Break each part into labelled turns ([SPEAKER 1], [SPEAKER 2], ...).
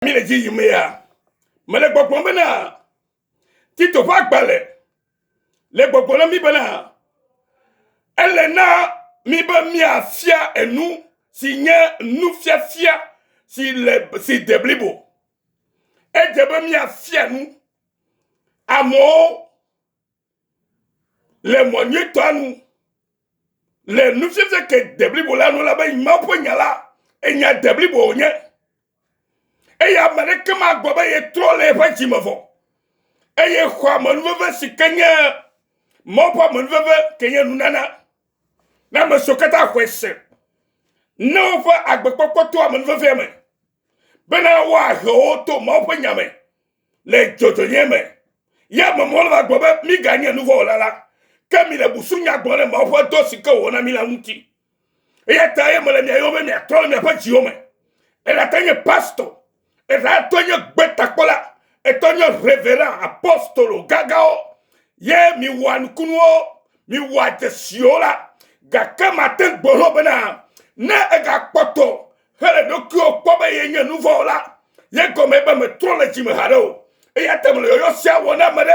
[SPEAKER 1] Mine ji yimea mele gbogbo bena tito fa gbale le gbogbo na mi bena elena mi ba mi afia enu si nye nu fia si deblibo e jebe mi afia nu amo le monye tanu le nu fia ke deblibo la no la ba ma po nyala e nya deblibo nye e ya mane kema gboba ye trole fa chimofo e ye kwa manveve sikenya mopa manveve kenya nunana na masokata kwese no fa agbekpokoto manveve me bena wa ho to mopa nyame le jojo yeme ya mamola gboba mi ganya nouveau lala kemi le busunya gbore mopa do sika wona mi la muti e ya taye mole mi ayo me trole me fa chiome e la tanye pastor et là, Tonyo Betakola, et Tonyo révérend apostolo gagao, ye mi wan kunwo, mi wate siola, gaka maten bolo bena, ne ega poto, hele dokyo pobe yenye nouveau la, ye gomeba me trole jime haro, e yatem le yosia wona mede,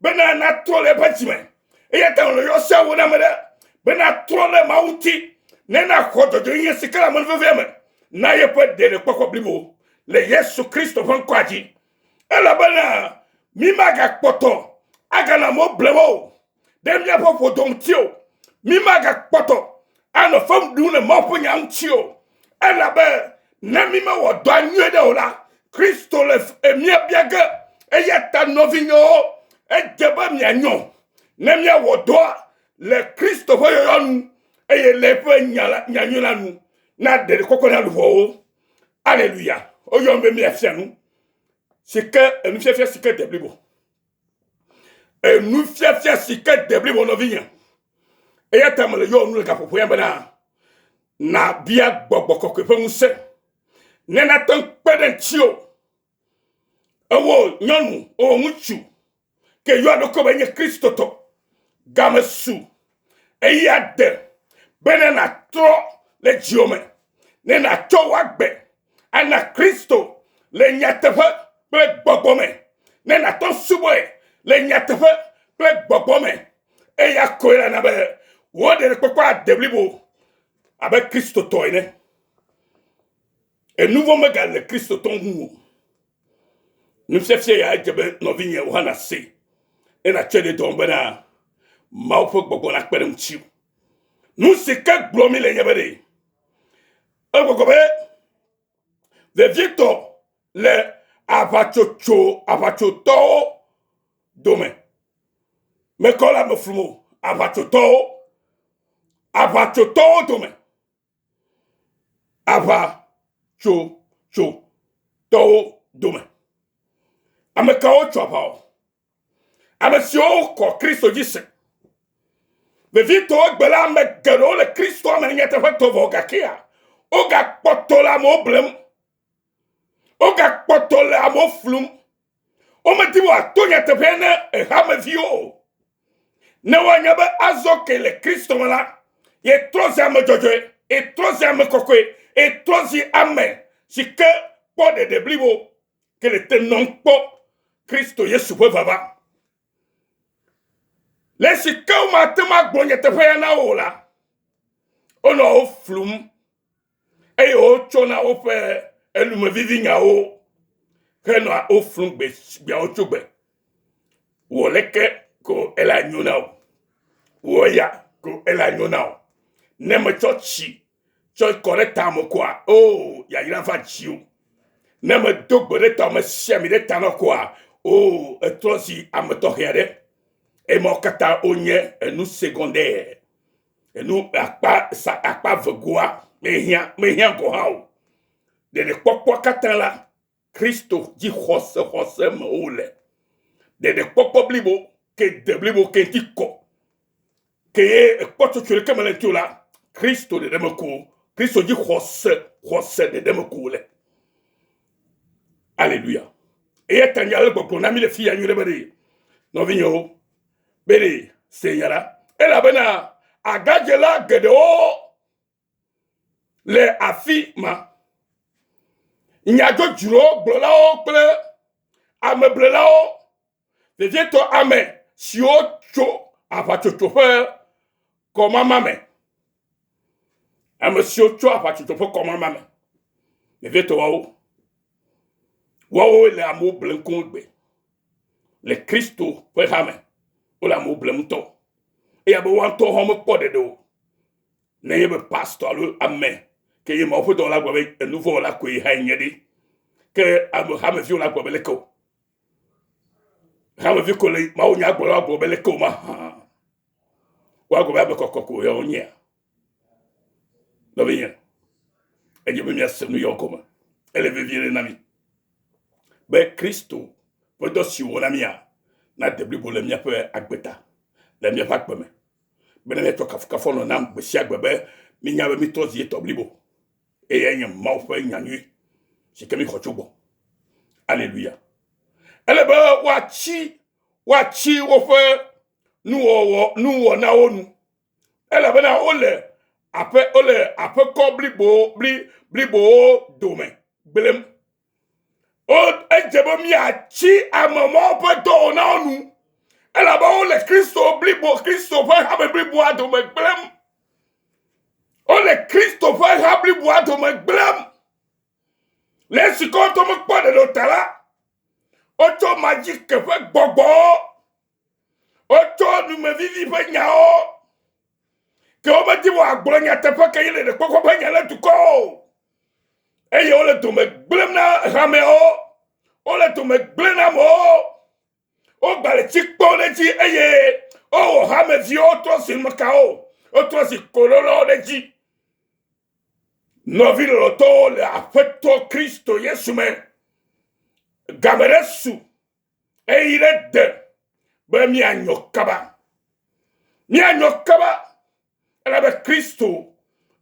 [SPEAKER 1] bena na trole pa jime, e yatem le yosia wona mede, bena trole mauti, nena kodo de yenye sikala manveveme, na ye pe de poko blibo. Le Yesu Christo van kwaji ela bana mi maga poto aga na mo blemo dem ya po dontio mi maga poto ana fam du na mo po nyantio ela be na mi ma wo do anwe de ola Christo le emia biaga e yata novinyo e jeba mi anyo na mi wo do le Christo fo yon e ye le pe nyala nyanyula nu na de kokona luwo Alléluia. Oyombe mi afianu. Sike enu fiafia sike deblibo. Enu fiafia sike deblibo no vinya. Eya tamale yo nu le kapopo yamba na bia gbogboko kwepe nse. Nena ton peden tio. Ewo nyonu o muchu. Ke yo adoko benye Kristo to. Gamesu. Eya de. Benena tro le jiome. Nena to wagbe. Ana Kristo le nyatefe ple gbogome ne na to suboe le nyatefe ple gbogome e ya koela na be wo de kokwa deblibo avec Kristo toine e nouveau mega le Kristo tongu nous fie ya jebe no vinye wana se e na chede tombena ma fo gbogbo na kpere mchi nous se ka glomi le nyabere e gogobe de Victor, le abachoto dome. Me kola me flumo, abachoto dome. Abachoto dome. Ame kao chopao. Ame sio ko Kristo dise. De Victor gbela me gero le Kristo ame nyete feto vogakia. Oga potola mo blem. Oga potole amo flum. O me diwa tonya tepene e hame vio. Ne wanyabe azoke le Kristo mala. Ye trozi ame jojo e trozi ame kokwe e trozi ame. Si ke po de deblibo ke le te non po Kristo Yesu pe vava. Le si ke o matema gbonye tepene na ola. Ono o flum. E o chona o pe elu me vivinga o keno a oflung be bia o chugbe wo leke ko ela nyuna o wo ya ko ela nyuna o ne me chochi cho correcta mo kwa o ya ira fa chiu ne me dogbo de ta me sia mi de ta no kwa o etrosi ameto here e mo kata onye enu secondaire enu akpa vegua me hia ko ha de ne pokpo katan la Kristo di hose me ole de ne pokpo blibo ke de blibo ke tiko ke e poto chule ke malentu la Kristo de demeko Kristo di hose de demeko ole Alléluia e etanya le popo na mi le fi anyu rebere no vinyo bere seyara e la bena agajela gedo le afima Nyajo juro glolao ple ameblelao vejeto ame sio cho apachochofe koma mame ame sio cho apachochofe koma mame vejeto wao le amu blenkongbe le Christo fe hame o la amu blemto e abo wanto homo podedo ne yebe pastor le ame que il m'a fait dans la guabe un nouveau la quoi il que hame vu la guabe le ko hame vu que le ma onya guabe le ko ma wa guabe ko yo nya no bien et je me mets à New York comme elle veut vivre nami ben Christo podo si wona mia na debli bo le mia pe agbeta le mia pa peme ben ne to kafo no nam be si agbe mi nya be mi to zi to blibo et il y a un mot c'est comme il faut. Alléluia. Elle ba wachi ofe nous na onu. Elle ba na ole ape ko blibo domain. Belem. O ejebo mi achi amamo pe do na onu. Elle ba ole Christo fa ha blibo domain belem. Ole Christopher habli boato me blam. Les sikoto me pas de l'otala. Oto magique que fait bobo. Oto nous me vivi pe nyao. Que on me dit wa glonya te fa kayele de koko pe nyala tu ko. E yo le to me blam na rameo. Ole to me blam na mo. O bale chikpo de ji eye. O ha me vi oto sin makao. Oto si kololo de ji. No vile loto le affetto Cristo Yesu me gameresu e irede be mi anyokaba ela be Cristo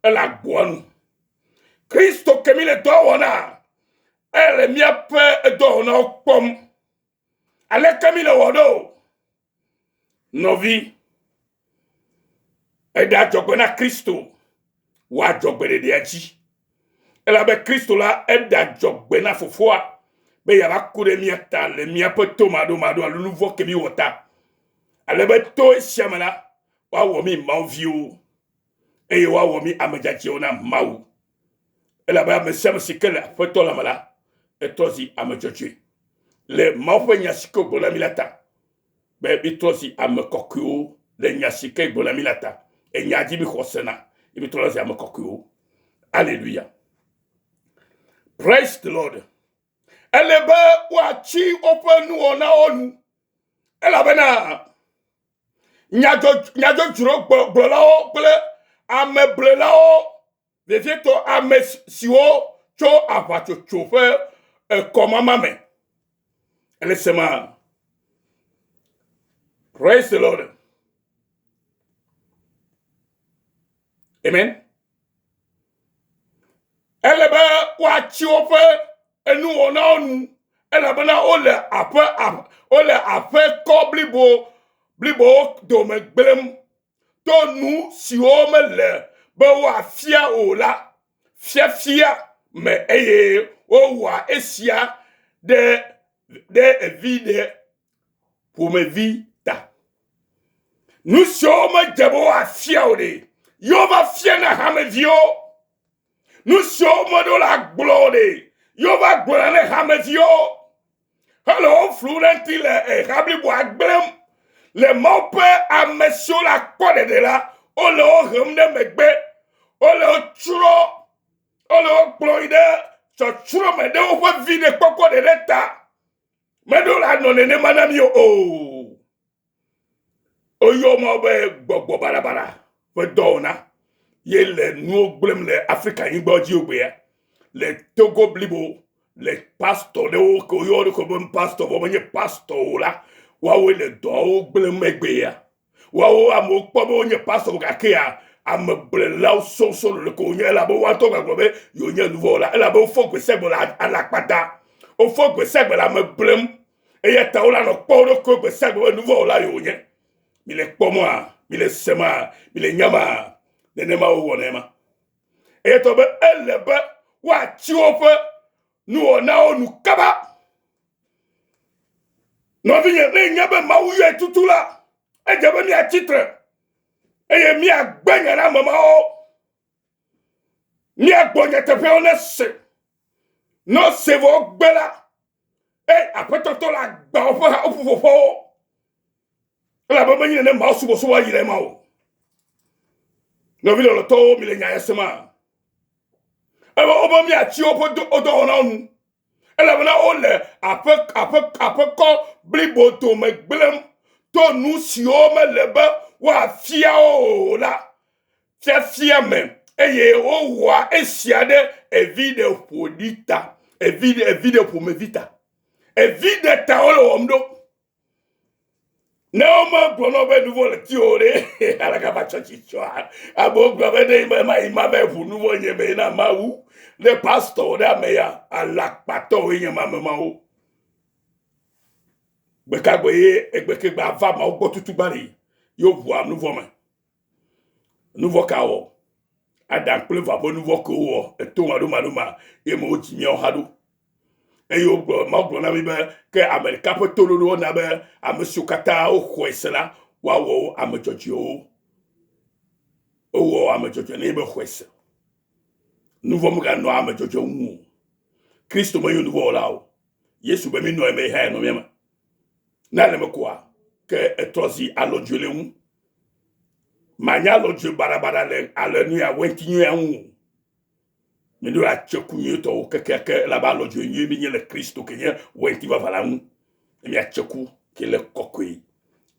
[SPEAKER 1] ela gboanu Cristo ke mi le do wona ele mi ape do na opom ale ke mi le wodo no vi e da jogona Cristo wa jogbe de aji ela be Christo la eda jogbe na fofoa be ya ba kure mi ata le mi apoto mado le nouveau ke mi wota ale be to siamana wa wo mi manvio e wa wo mi amajaji ona mau ela ba me siam sikela foto la mala e tozi amajoji le mafo nyasiko bola milata be bi tozi amakoku le nyasike bola milata e nyaji bi khosena ibi tozi amakoku. Alléluia. Praise the Lord. Elebe wachi open nu ona onu. Elabena nyajo juro gbolao ple ameblelao vejeto amesiwo cho apacho chofe koma mame. Elesema. Praise the Lord. Amen. Elebe wachi ofe enu ona onu elabena ole ape ko blibo do me gbelem to nu si o me le be wa fia ola fia me eye o wa esia de vide pour me vita nu si o me jebo wa fia ode yo va fia na hamevio nu si o me do la glode yo va glore hamevio hello florenti le rabli bo agblem le mope a mesio la kode de la o le o remne megbe o le o churo o le o gloide so churo me de o fa vide koko de leta me do la no ne manami o yo mo be gbogbo barabara fe dona ye le nu glem le africa yin gboji ogbe ya le Togo blibo le pastor de o ko yo de ko bon pastor bo menye pastor la wa we le do gble megbe ya wa o amo po bo nye pastor ka ke ya am ble la so le ko nye la bo wa to ka be yo nye nouveau la la bo fo que se bo la ala pata o fo que se bo la me blem e ya ta o la no po do ko que se bo nouveau la yo nye mi le po moi mi le sema mi le nyama de ne ma o wonema e to be elebe wa chi ofe nous on a nous kaba no vigne ne nyabe mawuye tutu la e jabe mi a titre e ye mi agbanya na mama o mi agbonya te pe onese no se vo gbela e apeto to la gba ofofo la baba nyine ne ma subo so wa yire ma o no vi lo to mi le nya yesema e obo mi a chi odo ona nu elle vena ole ape ko blibo to me gblem to nu si o me lebe wa fia o la fia me eye o wa esiade e video podita e video pour me vita e video ta o omdo no ma bono be nouveau le tiore ala ka ba chachi chwa abo gba be de ma be pour nouveau nyeme na mawu le pasteur da meya ala pato yin mama o be ka gbe egbe ke gba va ma o tutu bari yo voa nouveau ka o adam ple va bo nouveau ko o e to ma e mo ji mi o hado e yo gbo ma gbo na mi be ke america pe to lo na be amesu kata o khwesela wa wo amejoji o amejoji ne be khwesela nouveau mga no amejojo mu Christo me yo nouveau la o Yesu be mi no e me ha no me ma na le me kwa ke etozi alojo le mu manya alojo barabara le alenu ya wentinyu ya mu me do a chekunyu to ke la ba alojo nyu mi le Christo ke nye wenti va vala mu mi a cheku ke le kokoi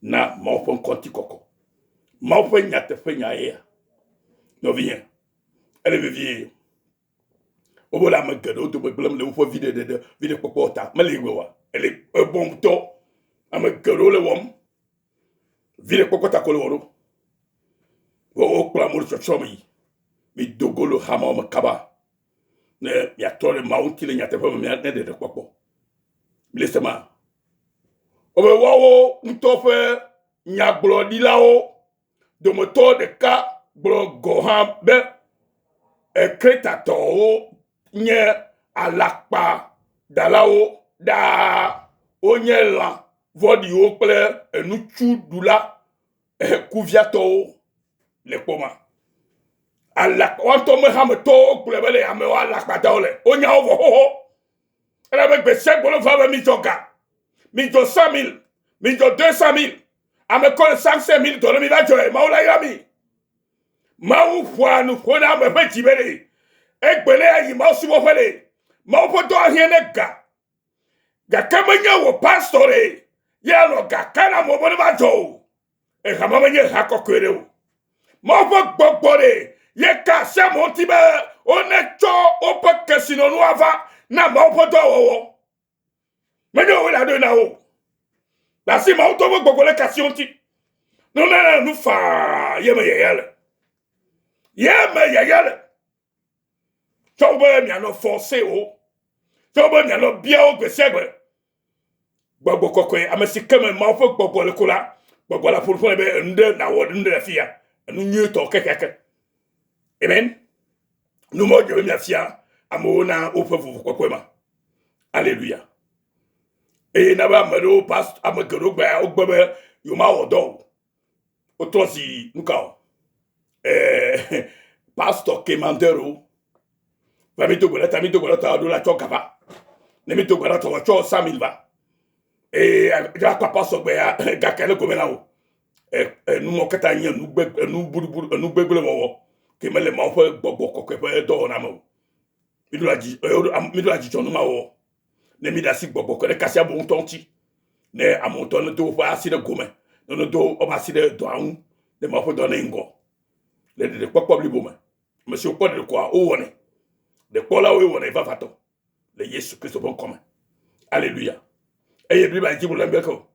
[SPEAKER 1] na ma pon konti koko ma pon nyate fenya ya no vient elle veut vieillir o la me gado to be blem le fo vide popota me le wa elle est bon to am gado le wom vide popota ko le woro o klamor chochomi mi dogolo hama ma kaba ne ya tole mauti le nyate fo me ne de popo mi lesema o be wawo ntofe nyaglo dilao do moto de ka bro goham be ekretato nye alakpa dalao da onye la vodi o ple enuchu dula kuviato le poma alakpa onto me ham to ple bele ame alakpa dole onya ovo ho ela be gbe bolo va mi joga mi jo 100,000 mi jo 200,000 ame ko 500,000 dollars mi va joe ma ola yami ma u fwanu fona me fe jibere egbele ayi ma subo fele ma opo do ahie ne ga kamanya wo pastore ya no ga kana mo bo ba jo e ga mamanya ha kokere o ma opo gbogbore ye ka se mo ti be one cho opo kesino no ava na ma opo do wo menyo we la do na o la si ma oto gbogbole kasion ti no na nu fa ye me yele Tobe mi ano forcé o. Tobe mi ano bia o gbesegbe. Gbogbo kokoe amesi keme ma fo gbogbo le kula. Gbogbo la pour be nde na wo nde fia. Nu nyu to kekeke. Amen. Nu mo je mi afia amona o fevu kokoe ma. Alléluia. E na ba mero past amagero gba o gbebe yo ma odo. O tosi nuka. Pastor Kemandero Famito golata do la chokava. Nemito golata wa cho 100,000 va. E ja papa so gbe ya ga kele ko mena o. Nu mo kata nya nu buru nu gbegbele wo. Ke mele ma fo gbogbo kokko fe do na mo. Midula ji chonu ma wo. Nemi da si gbogbo ko le kasia bon tonti. Ne amonton do fa aside gome. No do o ba aside do an. Ne ma fo do na ngo. Le de poppo bli boma. Monsieur ko de quoi o woni. De kola we wona va fato le Yesu Christ bon commun alléluia et lui ba jibu lambe ko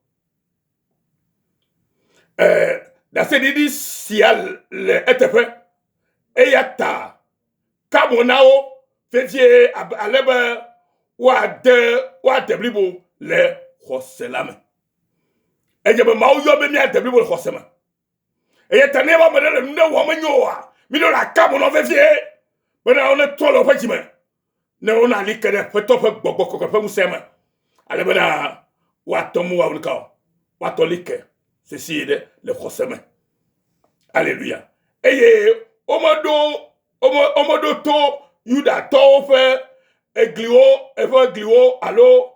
[SPEAKER 1] da se di sial le etefe e yata kamonao fefie alebe wa de blibo le khoselame e je be ma o yo be mi de blibo le khosema e yata ne ba me le nde wo manyo wa mi do la kamono fefie Bena on est trop le petit mais ne on a li kede feto fe gbogbo ko fe musema ale bana wa tomu wa unka wa to like ceci est le khosema alléluia eye omodo to yuda to fe eglio allo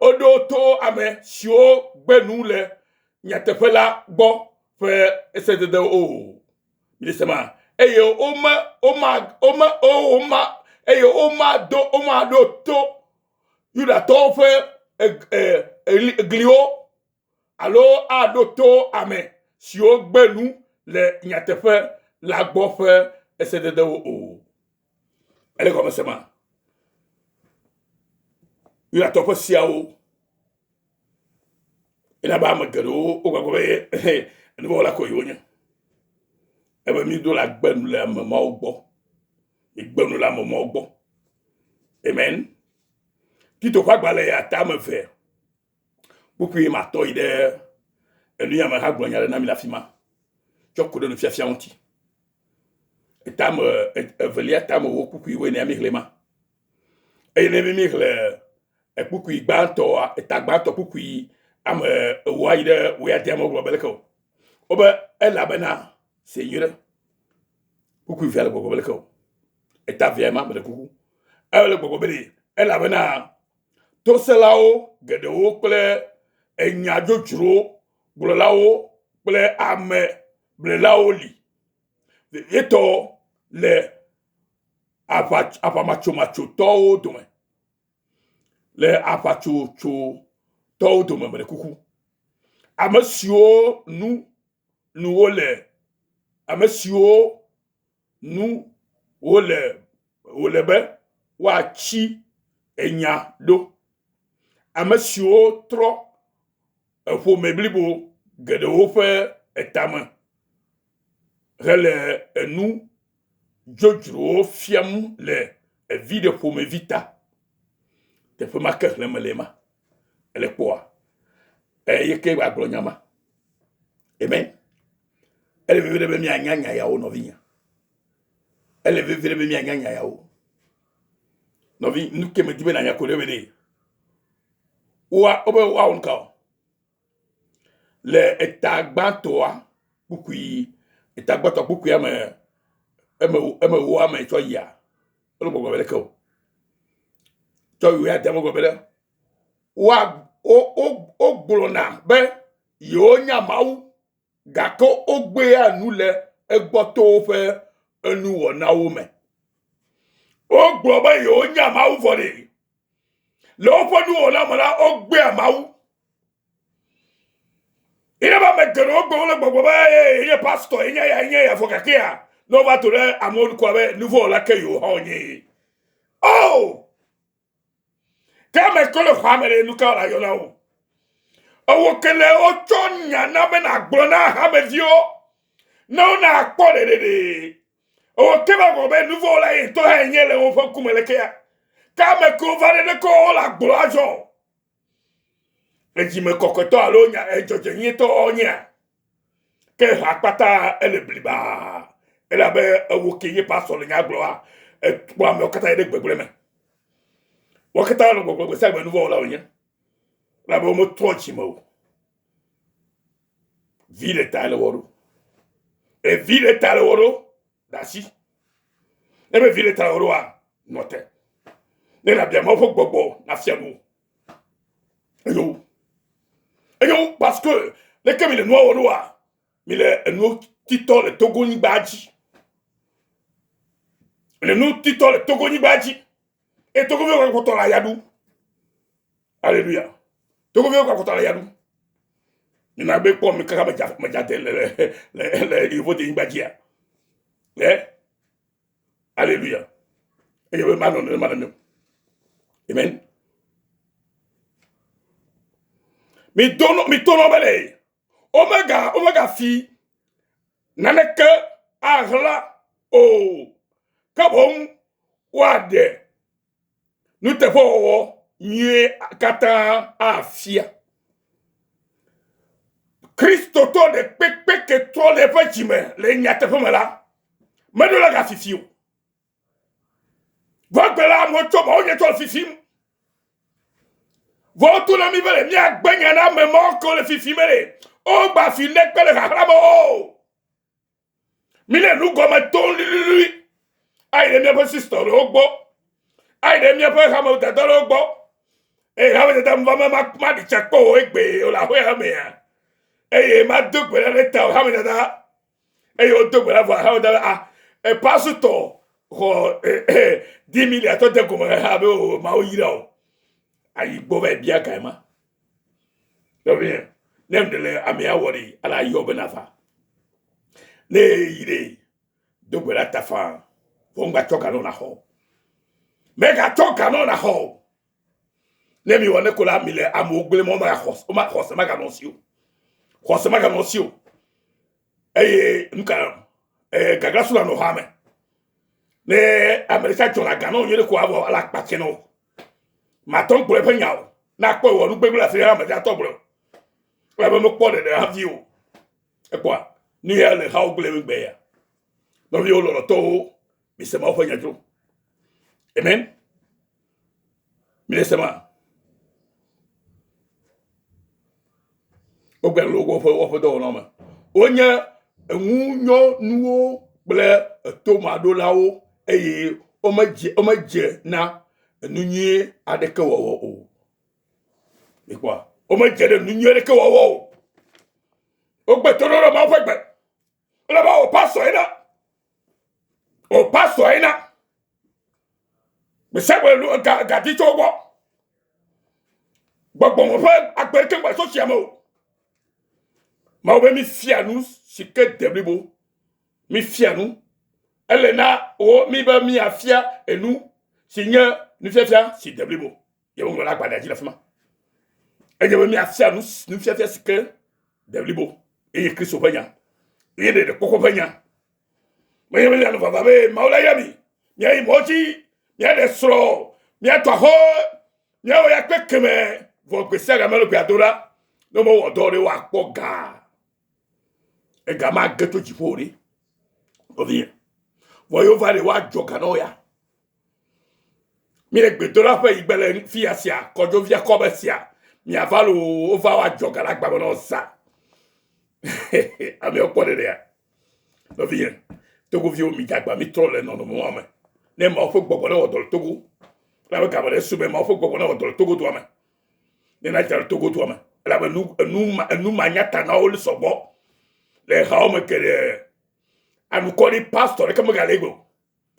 [SPEAKER 1] odo to ame sio gbenu le nyatefela gbo fe esedede o milisema eye oma do to yuda to fe eglio allo ado to ame sio gbenu le nyatefe la gbo fe esedede o ele comme ça yuda to fe siao ina ba magado o gbo be ni bo la ko yonya ebe mi do la gbenu le mama ogbo igbenu la mama ogbo amen tito kwa gbale ya ta me fe buku ma to ide enu ya ma ha gbonya le na mi la fima joko de no fiafia onti etam evelia tam wo kuku iwe ne mi glema e ne mi gle e kuku igbanto etagbanto kuku am wo ide wo ya dem global ko oba elabena seigneur kuku via le global ko eta vraiment me kuku ele global elabena to selao gedewo ple enyajo juro bulolao ple ame blelaoli eto le apamacho to dome le apacho to dome me kuku amasio nu ole amasio nu ole be wa chi enya do amasio tro efo meblibo gede wo fe etama rele enu jojro fiam le vide pour me vita te fe marquer le melema ele poa yeke ba glonyama amen ele vivre be mi anyanya ya o novinya ele vivre be mi anyanya ya o novi nuke me dibe na nya ko le bede wa obe wa onka le etagbantoa bukui etagbato bukui eme wo ame to ya olo gbogbo bele ko to ya demo gbogbo bele wa o gbolona be yo nya mawu gako ogbe anu le egbo to fe enu wo na wo me o gbo be yo nya mawu fori lo fodu wo la mala ogbe amawu ina ba me gero gbogbo ba ye pastor nya ya fokakia no va tore amol ko be nouveau la ke yo honye oh kama ko le famere nu ka la yo na o owo kele o chonya na be na gbro na ha me dio no na akpo de o ke ba go be nouveau la e to ha nye le o fo kumele ke ya kama ko va de ko la gbro ajo e ji me kokoto alonya e joje yin to onya ke akpata ele bliba ele be woke yi paso le nya gloa e po me okata de gbegbele me wakata lo gbogbo se gbe nouveau la onya la be mo trochi mo vile tale woro e vile tale woro dasi e be vile tale woro a note ne la bien mo fo gbogbo na fiamu eyo parce que le comme le noir woro a mi le no tito le togo ni baji le no tito le togo ni baji et togo veut ko to la yadu alléluia togo veut ko to la yadu ni na be po mi kaka ma jate le il faut de ni baji alléluia et je veux manon amen mi tono bele omega fi naneke agla o kabon wade nous te fo nye kata afia Christo to de pepe ke to le pachime le nyate fo mala medola ga fifio Vogbela moto ma onye to fifim. Votu na mi bele mi agbenya na me mo ko le fifimere. O gba fi nek pele haramo. Mi le nu go ma ton li. Ai de mi pa sister ogbo. Ai de mi pa hamo da do ogbo. E ha de dam va ma di chako egbe o la ho ya me ya. E ma dugbe le ta ha me da. E yo dugbe la va ha da e pastor ho 10 millions to de ko ha be o ma o yira o. Ayi gbove bia kaima. Do bien. Nem de le amia wori ala yobe nafa. Ne yire dugbe la tafa. Fonga toka no na ho. Mega toka no na ho. Nemi wone kola mile amogbele mo ma hos. O ma hos ma ga nonsio. Hos ma ga nonsio. Nka gagra sula no hame. Ne America jona gano yele ko avo ala patche no. Ma ton pour le nyao. Na ko wo nu gbegbe la fere ma ja to bro. La be mo po de avio. E quoi? Ni ya le ha ogle gbe ya. No vi o lo to mi se ma o fanya jo. Amen. Mi le se ma. O gbe lo go fo do no ma. Onya enunyo nuo ble to ma do lawo eye o ma je na nunye adeke wo o. Et quoi? O ma je de nunye adeke wo. O gbe to ro ma fo gbe. O la ba o paso ina. O paso ina. Me se we lu ga ti to gbo. Gbogbo mo fe agbe ke gba so sia mo. Ma obe mi fia nous si que deblibo. Mi fia nous. Elena o mi ba mi afia et nous si nya nous fia si deblibo. Ye won la gbada ji la fama. E je mi afia nous fia si que deblibo. E Kristo panya. E de koko panya. Me ye la no baba be maula yami. Mi ai moji, mi de sro, mi to ho, mi o ya kwekeme. Vo kwese ga melo piadora. No mo odore wa poga. E gama geto jipori. Ovie. Voyo vale wa joganoya. Mire gbedora fe igbele fiasia, kojo via kobesia. Mi avalo ova wa jogala gbabono sa. Ami okode de. Ovie. Togo vio mi dagba mi trole no mo ame. Ne ma ofo gbogbo odol togo. La be kabale sube ma ofo gbogbo odol togo to ame. Ne na jar togo to ame. La be nu manyata na ol sobo. Les hommes que à nous connaît pasteur comme galego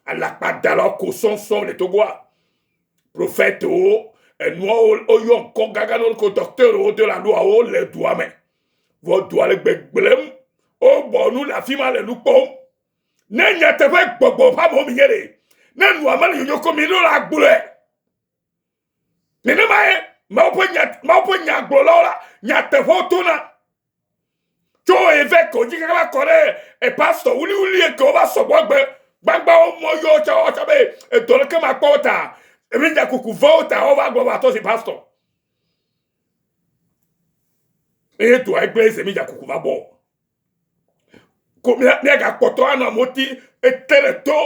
[SPEAKER 1] à la padala ko son les togois prophète o nous o yon ko gagano ko docteur o de la loi o les doigt mais vos doigt le gbelem o bonu la fima le lu pom ne nya te fe gbogbo pa mo mi yere ne nu amali yo ko mi lo la gbule ne ma po nya gbolo la nya te fo tona to évêque o jika ba kore e pastor uli e ko ba so gbagbe gbagba o mo yo cha be e to le kama kota e mi ja kuku vota o ba gbo ba to si pastor e to e place e mi ja kuku ba bo ko mi ga poto ana moti e tere to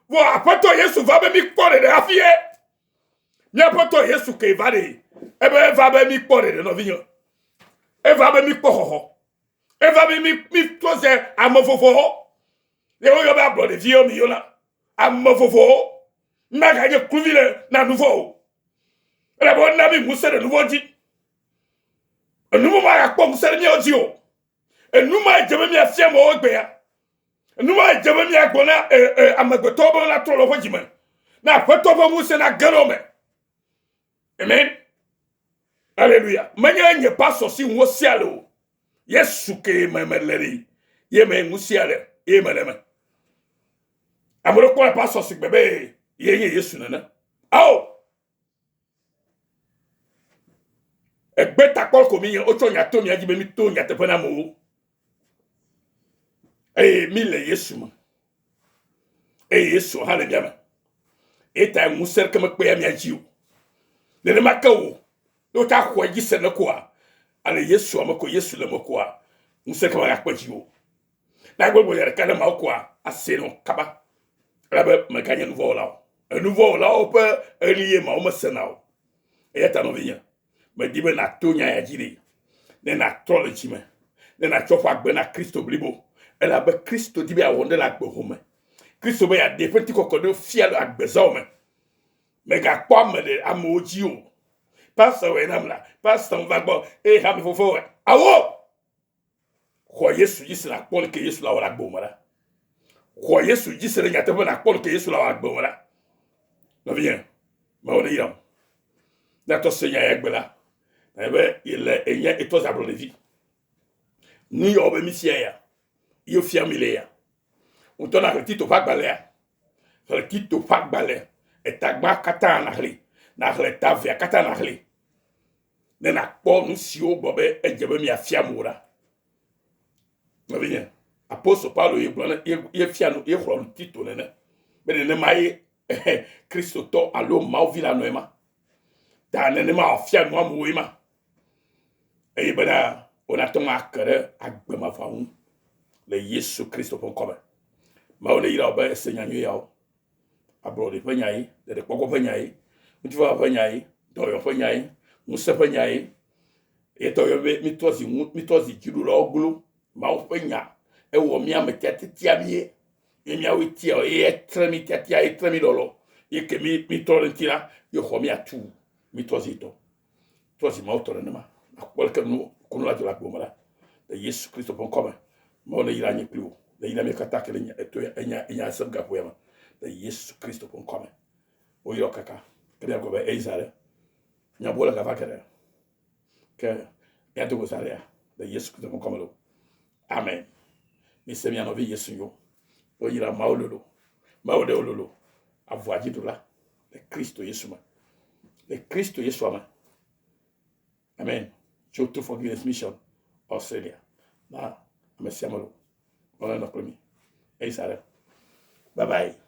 [SPEAKER 1] vo apoto Yesu va be mi kore de afie mi apoto Yesu ke va de e be va be mi kore de no vinyo e va be mi koro e va mi tose amofofo e o yo ba blo de vie mi yo na amofofo na ga je kuvile na nouveau e la bon na mi musse de nouveau di e nouveau ma ya ko musse mi oji o e nu ma je mi afia mo ogbe ya e nu ma je mi agbona amagbeto bo na tolo fo jima na feto bo musse na garome amen alléluia manya nye paso si wo sialo Yesu ke memeleri ye me musiale ye meleme amoro ko pa so si bebe ye Yesu nana ao egbeta kol ko mi o chonya to mi ajibe mi to nya te pena mo mi le Yesu ma Yesu hallelujah eta muser ke me pe ya mi ajiu ne ma ka wo do ta ko ji se ne ko a ale Yesu amako Yesu le moko a muser ke ma ya kwaji wo na gbogbo yere kana ma ko a aseno kaba la be me kanya nouveau la un nouveau là on peut lier ma on senao et ta no vinya me di be na tonya ya jiri ne na troll chime ne na chofa gbe na Christo blibo e la be Christo di be awonde la gbe home Christo be ya de petit kokodo fiel agbezo me ga kwa me de amoji o pastor we namla pastor va gbo e ha me fofo awo ko Yesu jisi na pol ke Yesu la wala gbo mara ko Yesu jisi re nyate be na pol ke Yesu la wala gbo mara no bien ma on yam na to senya yegbela na be ile enye etos abro de vie nu yo be misia ya yo fiamile ya on tona retito pa gbalea retito pa gbalea etagba kata na hli ta via kata na hli ne na kpo nu si o bobe ejebe mi afiamura no bien apostle Paulo ye fianu ye khron tito ne be ne mai Christo to alo ma vila noema ta ne ma fianu amuima e bana on attend akere agbema faun le Yesu Christo pon comme ma on ira ba seigneur yao abro de penyai de poko penyai tu va penyai do yo penyai musa penyai e to yo mitozi jiru lo gulu ma o penya e wo mi amete tia bie e mi awi tia e tremi tia e tremi lolo e ke mi torrentira yo ho mi atu mitozi to tozi ma autorenema akwalka no kono la jola bomala de Yesu Christo pon comme ma on ira ni plus de ina me kataka enya sabga poema de Yesu Christo pon comme o yo kaka kria ko be ezare nya bola ka vakere que ya to gozarea de Yesu Christo pon comme lo amen mi se mi anovi Yesu yo o ira maulolo ololo avoaji dola de Christo Yesu ma de Christo Yesu ma amen to forgiveness mission Australia na amesiamalo on a promis ezare bye bye.